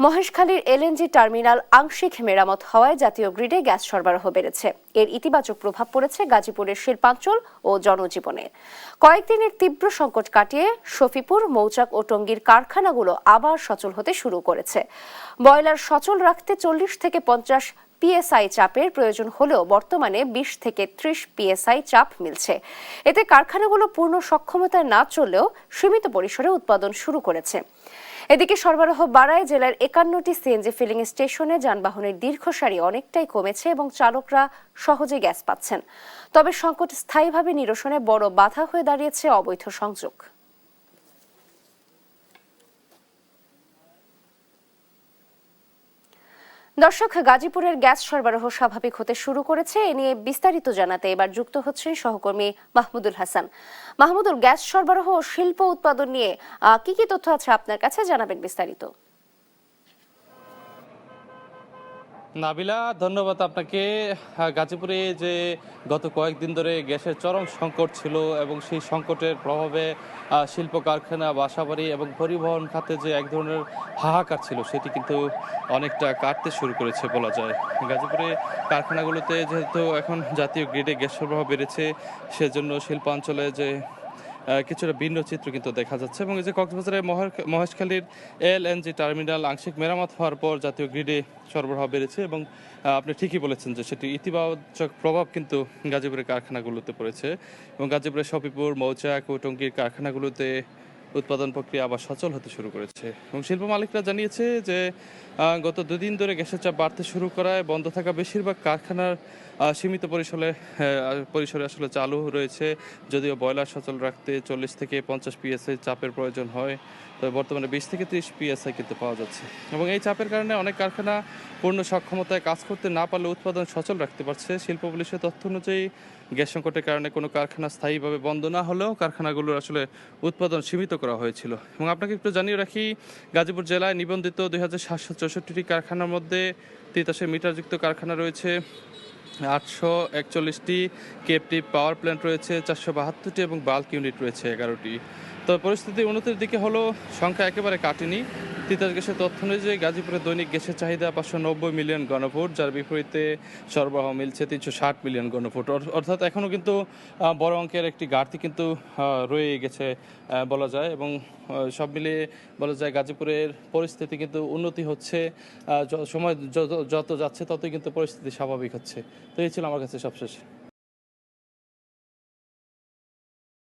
মহেশখালীর LNG terminal আংশিক মেরামত হওয়ায় জাতীয় গ্রিডে গ্যাস সরবরাহ বেড়েছে। এর ইতিবাচক প্রভাব পড়েছে গাজীপুরের শিল্পাঞ্চল ও জনজীবনে। কয়েকদিনের তীব্র সংকট কাটিয়ে শফিপুর, মৌচাক ও টঙ্গীর কারখানাগুলো আবার সচল হতে শুরু করেছে। বয়লার সচল রাখতে 40 থেকে 50 পিএসআই চাপের প্রয়োজন হলেও বর্তমানে 20 থেকে 30 পিএসআই চাপ মিলছে। এতে কারখানাগুলো পূর্ণ সক্ষমতায় না চললেও সীমিত পরিসরে উৎপাদন শুরু করেছে। এদিকে সরবরাহ বাড়ায় জেলার 51টি সিএনজি ফিলিং স্টেশনে যানবাহনের দীর্ঘ সারি অনেকটাই কমেছে এবং চালকরা সহজে গ্যাস পাচ্ছেন। তবে সংকট স্থায়ীভাবে নিরসনে বড় বাধা হয়ে দাঁড়িয়েছে অবৈধ সংযোগ। দর্শক, গাজীপুরের গ্যাস সরবরাহ স্বাভাবিক হতে শুরু করেছে। এ নিয়ে বিস্তারিত জানাতে এবার যুক্ত হচ্ছেন সহকর্মী মাহমুদুল হাসান। মাহমুদুল, গ্যাস সরবরাহ ও শিল্প উৎপাদন নিয়ে কি কি তথ্য আছে আপনার কাছে, জানাবেন বিস্তারিত। নাবিলা, ধন্যবাদ আপনাকে। গাজীপুরে যে গত কয়েকদিন ধরে গ্যাসের চরম সংকট ছিল এবং সেই সংকটের প্রভাবে শিল্প কারখানা, বাসাবাড়ি এবং পরিবহন খাতে যে এক ধরনের হাহাকার ছিল সেটি কিন্তু অনেকটা কাটতে শুরু করেছে বলা যায়। গাজীপুরে কারখানাগুলোতে যেহেতু এখন জাতীয় গ্রিডে গ্যাস সরবরাহ বেড়েছে, সেজন্য শিল্পাঞ্চলে যে কিছুটা ভিন্ন চিত্র কিন্তু দেখা যাচ্ছে। এবং এই যে কক্সবাজারের মহেশখালীর এলএনজি টার্মিনাল আংশিক মেরামত হওয়ার পর জাতীয় গ্রিডে সরবরাহ বেড়েছে এবং আপনি ঠিকই বলেছেন যে সেটি ইতিবাচক প্রভাব কিন্তু গাজীপুরের কারখানাগুলোতে পড়েছে। এবং গাজীপুরের শফিপুর, মৌচাক ও টঙ্গীর কারখানাগুলোতে উৎপাদন প্রক্রিয়া আবার সচল হতে শুরু করেছে। এবং শিল্প মালিকরা জানিয়েছে যে গত দুদিন ধরে গ্যাসের চাপ বাড়তে শুরু করায় বন্ধ থাকা বেশিরভাগ কারখানার সীমিত পরিসরে আসলে চালু রয়েছে। যদিও বয়লার সচল রাখতে 40 থেকে 50 পিএসআই চাপের প্রয়োজন হয়, তবে বর্তমানে 20 থেকে 30 পিএসআই কিন্তু পাওয়া যাচ্ছে। এবং এই চাপের কারণে অনেক কারখানা পূর্ণ সক্ষমতায় কাজ করতে না পারলে উৎপাদন সচল রাখতে পারছে। শিল্প পুলিশের তথ্য অনুযায়ী গ্যাস সংকটের কারণে কোনো কারখানা স্থায়ীভাবে বন্ধ না হলেও কারখানাগুলোর আসলে উৎপাদন সীমিত করা হয়েছিল। এবং আপনাকে একটু জানিয়ে রাখি, গাজীপুর জেলায় নিবন্ধিত 2764টি কারখানার মধ্যে তিতাসের মিটারযুক্ত কারখানা রয়েছে 841টি, কেপটিভ পাওয়ার প্ল্যান্ট রয়েছে 472টি এবং বাল্ক ইউনিট রয়েছে 11টি। তবে পরিস্থিতি উন্নতির দিকে হলো, সংখ্যা একেবারে কাটেনি। তিতাস গ্যাসের তথ্য অনুযায়ী গাজীপুরে দৈনিক গ্যাসের চাহিদা 590 মিলিয়ন ঘনফুট, যার বিপরীতে সরবরাহ মিলছে 360 মিলিয়ন ঘনফুট। অর্থাৎ এখনও কিন্তু বড় অঙ্কের একটি ঘাটতি কিন্তু রয়ে গেছে বলা যায়। এবং সব মিলিয়ে বলা যায় গাজীপুরের পরিস্থিতি কিন্তু উন্নতি হচ্ছে। সময় যত যাচ্ছে ততই কিন্তু পরিস্থিতি স্বাভাবিক হচ্ছে। তো এই ছিল আমার কাছে সবশেষ।